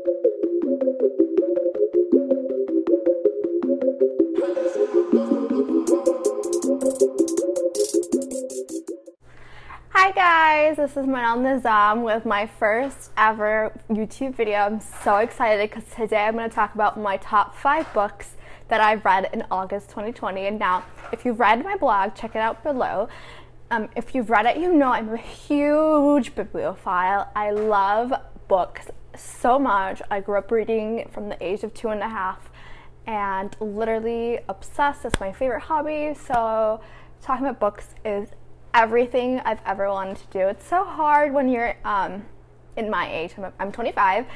Hi guys, this is Magnus with my first ever YouTube video. I'm so excited because today I'm going to talk about my top 5 books that I've read in August 2020. And now, if you've read my blog, check it out below. If you've read it, you know I'm a huge bibliophile. I love books so much. I grew up reading from the age of 2.5 and literally obsessed. It's my favorite hobby. So talking about books is everything I've ever wanted to do. It's so hard when you're in my age. I'm 25.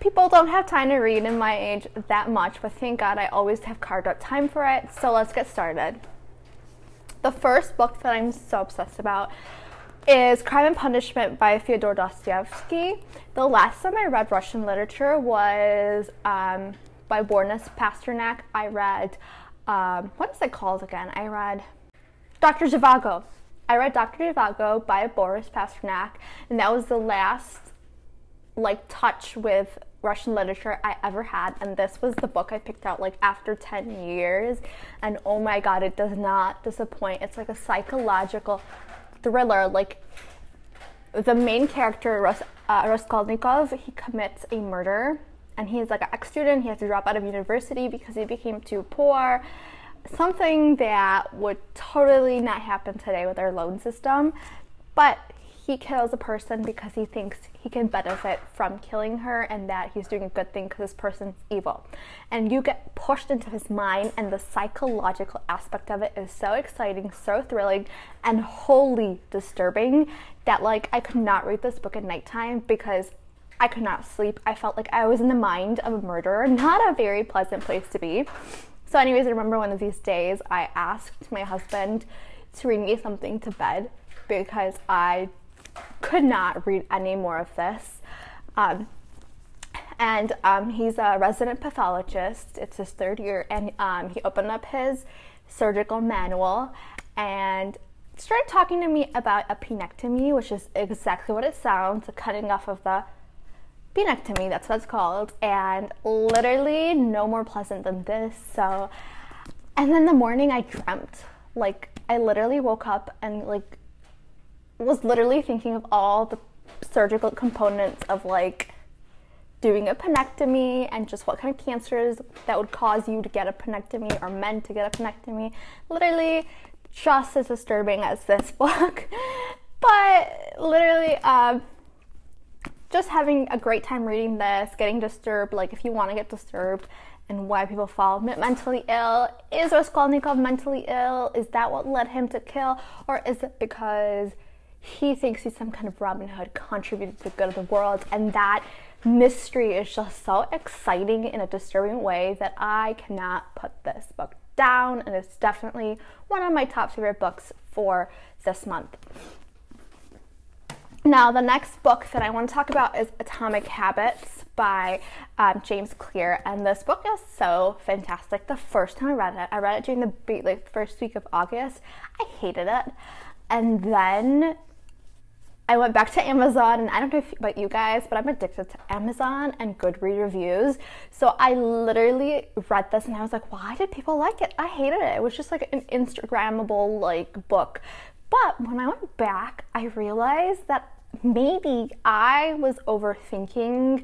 People don't have time to read in my age that much, but thank God I always have carved out time for it. So let's get started. The first book that I'm so obsessed about is Crime and Punishment by Fyodor Dostoevsky. The last time I read Russian literature was by Magnus Pasternak. I read, what is it called again? I read Dr. Zhivago. I read Dr. Zhivago by Boris Pasternak, and that was the last touch with Russian literature I ever had, and this was the book I picked out after 10 years, and oh my god, it does not disappoint. It's like a psychological thriller. The main character, Raskolnikov, he commits a murder, and he's an ex-student. He has to drop out of university because he became too poor. Something that would totally not happen today with our loan system, but he kills a person because he thinks he can benefit from killing her and that he's doing a good thing because this person's evil. And you get pushed into his mind, and the psychological aspect of it is so exciting, so thrilling, and wholly disturbing that I could not read this book at nighttime because I could not sleep. I felt like I was in the mind of a murderer. Not a very pleasant place to be. So anyways, I remember one of these days I asked my husband to read me something to bed because I could not read any more of this. He's a resident pathologist. It's his 3rd year, and he opened up his surgical manual and started talking to me about a penectomy, which is exactly what it sounds, a cutting off of the penectomy, that's what it's called, and literally no more pleasant than this. So, and then the morning I dreamt, I literally woke up and was literally thinking of all the surgical components of doing a penectomy and just what kind of cancers that would cause you to get a penectomy or men to get a penectomy. Literally just as disturbing as this book, but literally just having a great time reading this, getting disturbed, if you want to get disturbed, and why people fall mentally ill. Is Raskolnikov mentally ill? Is that what led him to kill? Or is it because he thinks he's some kind of Robin Hood, contributed to the good of the world? And that mystery is just so exciting in a disturbing way that I cannot put this book down, and it's definitely one of my top favorite books for this month. Now, the next book that I want to talk about is Atomic Habits by James Clear, and this book is so fantastic. The first time I read it during the first week of August. I hated it, and then I went back to Amazon, and I don't know about you guys, but I'm addicted to Amazon and Goodreads reviews. So I literally read this, and I was like, why did people like it? I hated it. It was just an Instagrammable book. But when I went back, I realized that maybe I was overthinking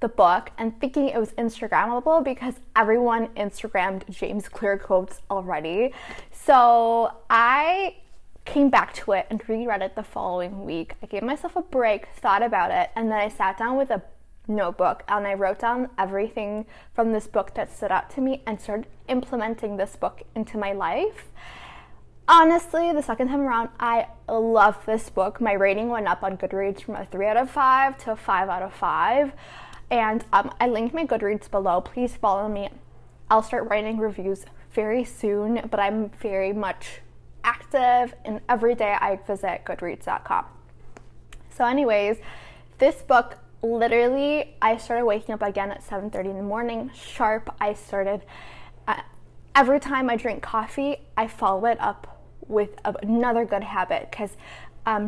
the book and thinking it was Instagrammable because everyone Instagrammed James Clear quotes already. So I came back to it and reread it the following week. I gave myself a break, thought about it, and then I sat down with a notebook and I wrote down everything from this book that stood out to me and started implementing this book into my life. Honestly, the second time around, I love this book. My rating went up on Goodreads from a 3 out of 5 to a 5 out of 5. And I linked my Goodreads below. Please follow me. I'll start writing reviews very soon, but I'm very much active, and every day I visit goodreads.com. So anyways, this book, literally, I started waking up again at 7:30 in the morning, sharp. I started, every time I drink coffee, I follow it up with another good habit, because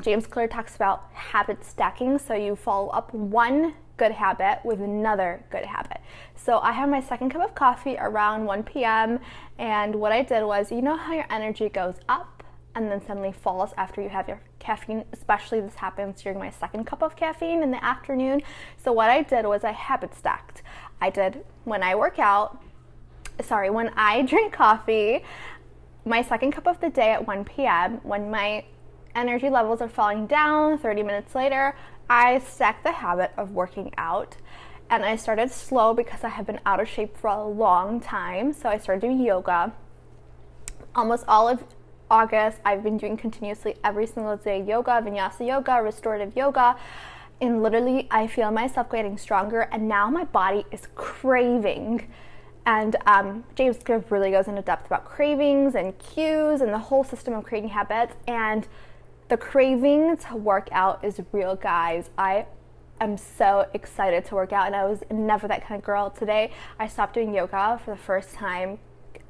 James Clear talks about habit stacking. So you follow up one good habit with another good habit. So I had my second cup of coffee around 1 p.m. and what I did was, you know how your energy goes up and then suddenly falls after you have your caffeine? Especially this happens during my second cup of caffeine in the afternoon. So what I did was I habit stacked. I did when I drink coffee, my second cup of the day at 1 p.m. when my energy levels are falling down 30 minutes later, I stacked the habit of working out. And I started slow because I have been out of shape for a long time. So I started doing yoga. Almost all of August, I've been doing continuously every single day yoga, vinyasa yoga, restorative yoga. And literally, I feel myself getting stronger. And now my body is craving. And James Clear really goes into depth about cravings and cues and the whole system of creating habits. And the craving to work out is real, guys. I'm so excited to work out, and I was never that kind of girl. Today I stopped doing yoga for the first time,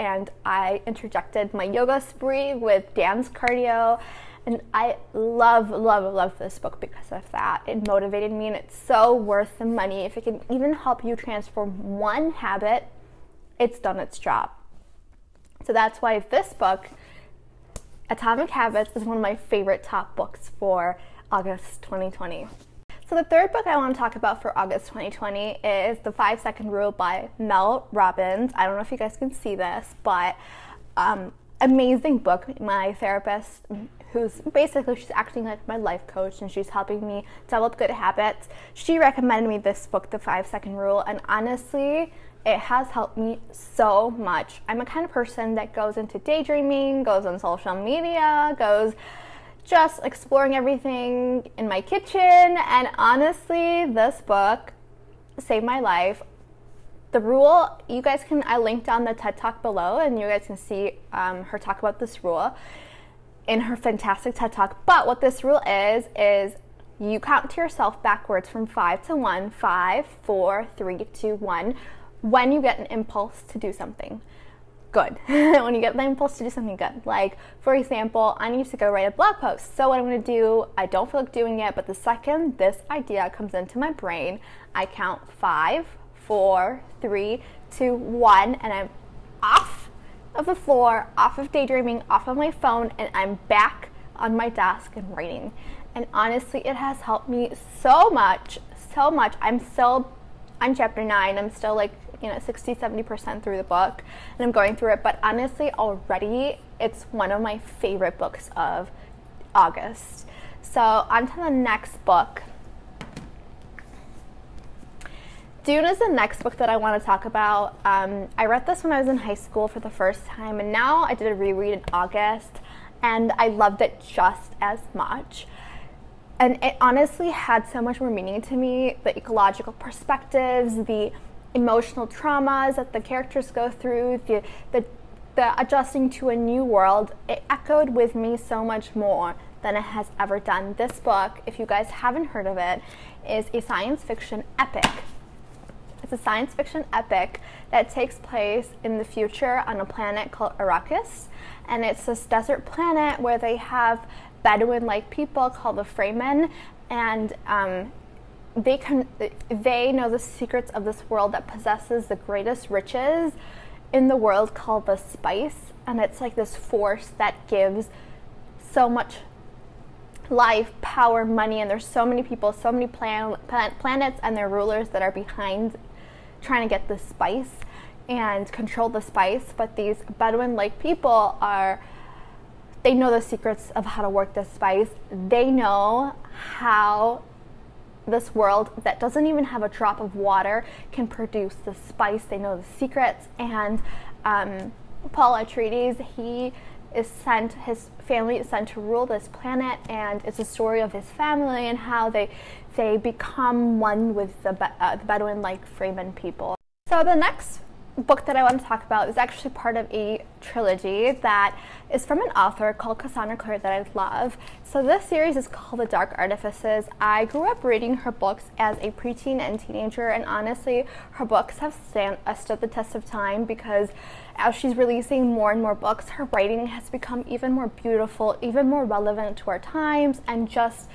and I interjected my yoga spree with dance cardio, and I love this book because of that. It motivated me, and it's so worth the money. If it can even help you transform one habit, it's done its job. So that's why this book, Atomic Habits, is one of my favorite top books for August 2020. So the third book I want to talk about for August 2020 is The 5-Second Rule by Mel Robbins. I don't know if you guys can see this, but amazing book. My therapist, who's basically, she's acting like my life coach, and she's helping me develop good habits. She recommended me this book, The 5-Second Rule, and honestly, it has helped me so much. I'm a kind of person that goes into daydreaming, goes on social media, goes just exploring everything in my kitchen, and honestly, this book saved my life. The rule, you guys can, I linked down the TED Talk below, and you guys can see her talk about this rule in her fantastic TED Talk. But what this rule is you count to yourself backwards from 5 to 1, 5, 4, 3, 2, 1, when you get an impulse to do something good. When you get the impulse to do something good. Like, for example, I need to go write a blog post. So what I'm going to do, I don't feel like doing it, but the second this idea comes into my brain, I count 5, 4, 3, 2, 1, and I'm off of the floor, off of daydreaming, off of my phone, and I'm back on my desk and writing. And honestly, it has helped me so much. I'm chapter 9. I'm still like, 60-70% through the book, and I'm going through it, but honestly, already it's one of my favorite books of August. So on to the next book. Dune is the next book that I want to talk about. I read this when I was in high school for the first time, and now I did a reread in August, and I loved it just as much. And it honestly had so much more meaning to me. The ecological perspectives, the emotional traumas that the characters go through, the adjusting to a new world, it echoed with me so much more than it has ever done. This book, if you guys haven't heard of it, is a science fiction epic. It's a science fiction epic that takes place in the future on a planet called Arrakis, and it's this desert planet where they have Bedouin-like people called the Fremen, and they know the secrets of this world that possesses the greatest riches in the world called the spice, and it's like this force that gives so much life, power, money, and there's so many people, so many planets and their rulers that are behind trying to get the spice and control the spice. But these Bedouin-like people they know the secrets of how to work this spice. They know how this world that doesn't even have a drop of water can produce the spice. They know the secrets, and Paul Atreides, his family is sent to rule this planet, and it's a story of his family and how they become one with the Bedouin-like Fremen people. So the next book that I want to talk about is actually part of a trilogy that is from an author called Cassandra Clare that I love. So this series is called The Dark Artifices. I grew up reading her books as a preteen and teenager, and honestly, her books have stood the test of time because as she's releasing more and more books, her writing has become even more beautiful, even more relevant to our times, and just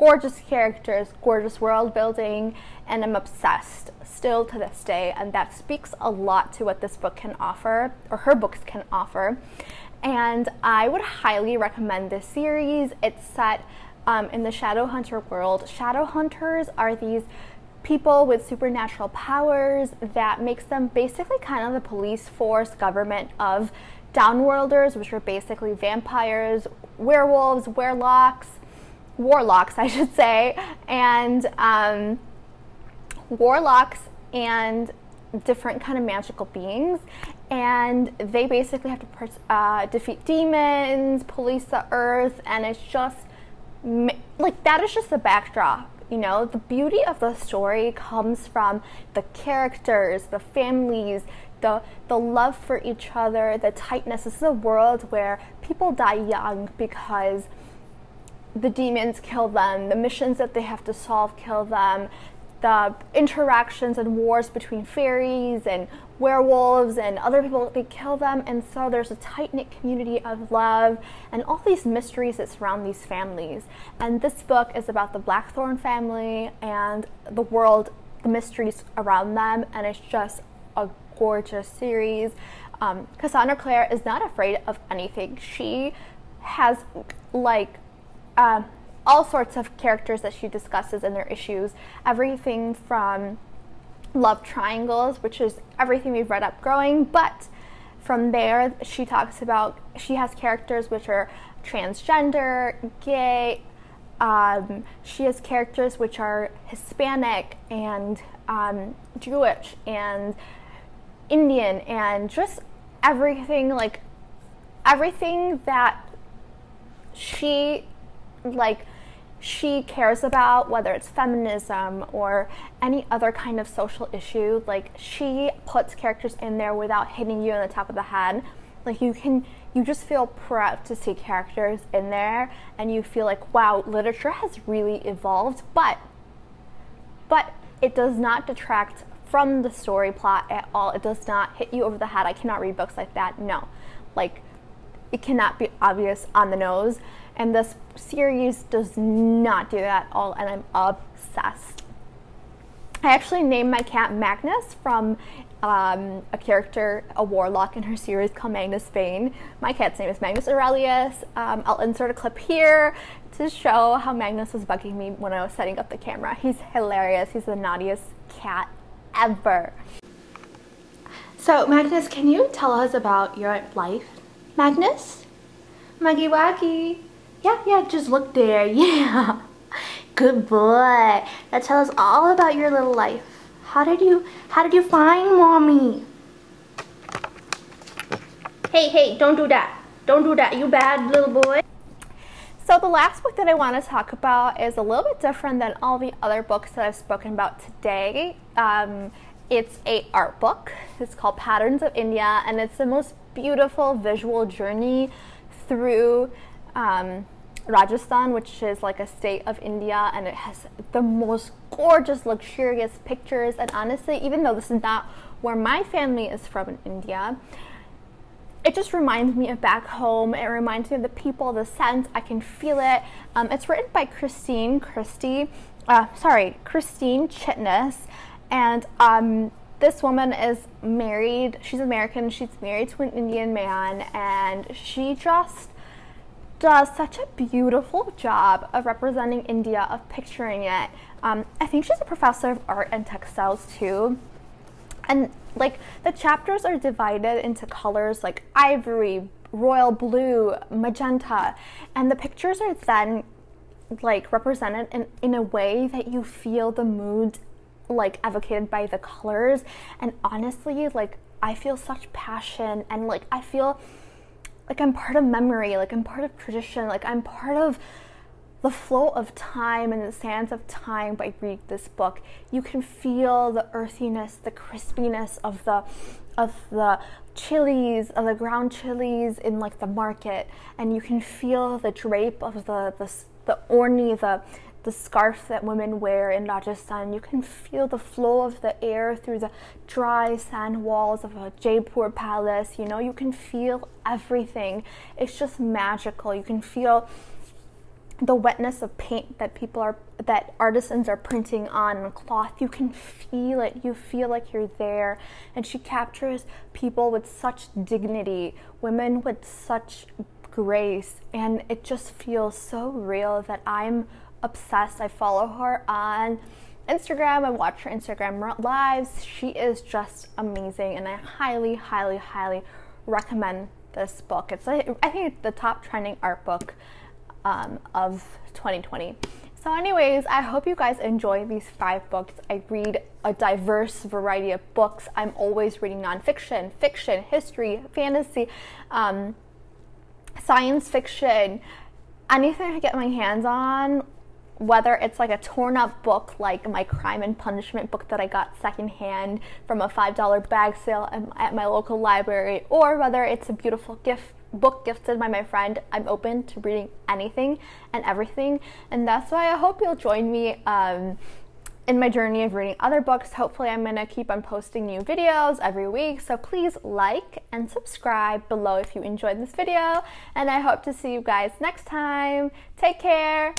gorgeous characters, gorgeous world building, and I'm obsessed still to this day, and that speaks a lot to what this book can offer, or her books can offer. And I would highly recommend this series. It's set in the Shadowhunter world. Shadowhunters are these people with supernatural powers that makes them basically kind of the police force government of Downworlders, which are basically vampires, werewolves, warlocks I should say, and warlocks and different kind of magical beings, and they basically have to defeat demons, police the earth, and it's just like that is just the backdrop. You know, the beauty of the story comes from the characters, the families, the love for each other, the tightness. This is a world where people die young because the demons kill them, the missions that they have to solve kill them, the interactions and wars between fairies and werewolves and other people, they kill them, and so there's a tight-knit community of love and all these mysteries that surround these families. And this book is about the Blackthorn family and the world, the mysteries around them, and it's just a gorgeous series. Cassandra Clare is not afraid of anything. She has like all sorts of characters that she discusses in their issues, everything from love triangles, which is everything we've read up growing, but from there she talks about, she has characters which are transgender, gay, she has characters which are Hispanic and Jewish and Indian, and just everything, like everything that she cares about, whether it's feminism or any other kind of social issue. Like, she puts characters in there without hitting you on the top of the head. Like, you just feel proud to see characters in there, and you feel like, wow, literature has really evolved, but it does not detract from the story plot at all. It does not hit you over the head. I cannot read books like that. No, like, it cannot be obvious on the nose. And this series does not do that at all, and I'm obsessed. I actually named my cat Magnus from a character, a warlock in her series called Magnus Bane. My cat's name is Magnus Aurelius. I'll insert a clip here to show how Magnus was bugging me when I was setting up the camera. He's hilarious. He's the naughtiest cat ever. So Magnus, can you tell us about your life? Magnus? Maggie Waggy. Yeah, just look there. Yeah. Good boy. Now tell us all about your little life. How did you find mommy? Hey, don't do that. Don't do that, you bad little boy. So the last book that I want to talk about is a little bit different than all the other books that I've spoken about today. It's an art book. It's called Patterns of India, and it's the most beautiful visual journey through Rajasthan, which is like a state of India, and it has the most gorgeous, luxurious pictures. And honestly, even though this is not where my family is from in India, it just reminds me of back home. It reminds me of the people, the scent. I can feel it. It's written by Christine Chitnis, and this woman is married. She's American. She's married to an Indian man, and she just does such a beautiful job of representing India, of picturing it. I think she's a professor of art and textiles too. And like, the chapters are divided into colors like ivory, royal blue, magenta, and the pictures are then like represented in a way that you feel the mood like evocated by the colors. And honestly, like, I feel such passion, and like I feel like I'm part of memory, like I'm part of tradition, like I'm part of the flow of time and the sands of time by reading this book. You can feel the earthiness, the crispiness of the chilies, of the ground chilies in like the market, and you can feel the drape of the orni, the scarf that women wear in Rajasthan. You can feel the flow of the air through the dry sand walls of a Jaipur palace. You know, you can feel everything. It's just magical. You can feel the wetness of paint that artisans are printing on cloth. You can feel it. You feel like you're there. And she captures people with such dignity, women with such grace, and it just feels so real that I'm obsessed. I follow her on Instagram. I watch her Instagram lives. She is just amazing, and I highly, highly, highly recommend this book. I think it's the top trending art book of 2020. So anyways, I hope you guys enjoy these 5 books. I read a diverse variety of books. I'm always reading nonfiction, fiction, history, fantasy, science fiction, anything I get my hands on, whether it's like a torn up book like my Crime and Punishment book that I got secondhand from a $5 bag sale at my local library, or whether it's a beautiful book gifted by my friend. I'm open to reading anything and everything, and that's why I hope you'll join me in my journey of reading other books. Hopefully I'm gonna keep on posting new videos every week, so please like and subscribe below if you enjoyed this video, and I hope to see you guys next time. Take care.